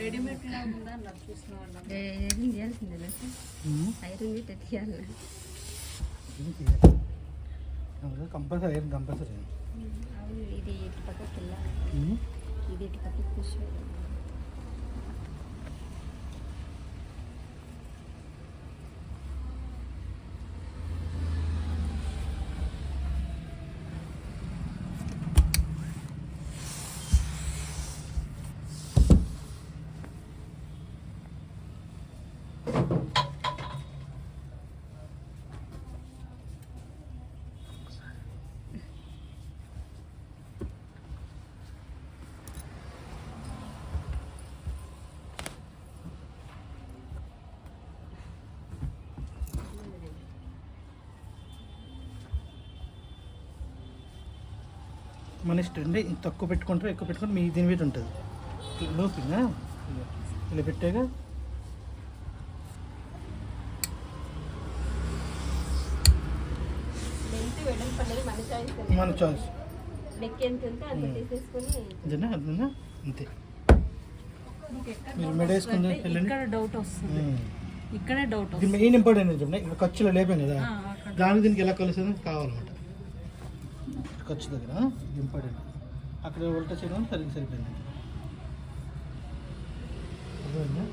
Readymade ఉందా చేయాల్సిందే iron తీయాలి కంపల్సరీ ఐరన్ కంపల్సరీ. ఇది ఇటు పక్కకి వెళ్ళాలి, ఇది ఇటు పక్కకి పుష్. మన ఇష్టం అండి. తక్కువ పెట్టుకుంటారు, ఎక్కువ పెట్టుకుంటే మీ దీని మీద ఉంటుంది. లోపింగా ఇలా పెట్టాక మన చాయిస్. అదేనా అదేనా అంతే. మీరు మెడ వేసుకుంటే డౌట్ వస్తుంది, ఇక్కడే డౌట్. ఇది మెయిన్ ఇంపార్టెంట్ చూడండి. ఇక్కడ ఖర్చులో లేపాం కదా, దాని దీనికి ఎలా కలుస్తుంది కావాలన్నమాట. ఖర్చు దగ్గర ఇంపార్టెంట్. అక్కడ ఉల్టా చేయడం సరిగ్గా సరిపోయింది. అర్థమైందా?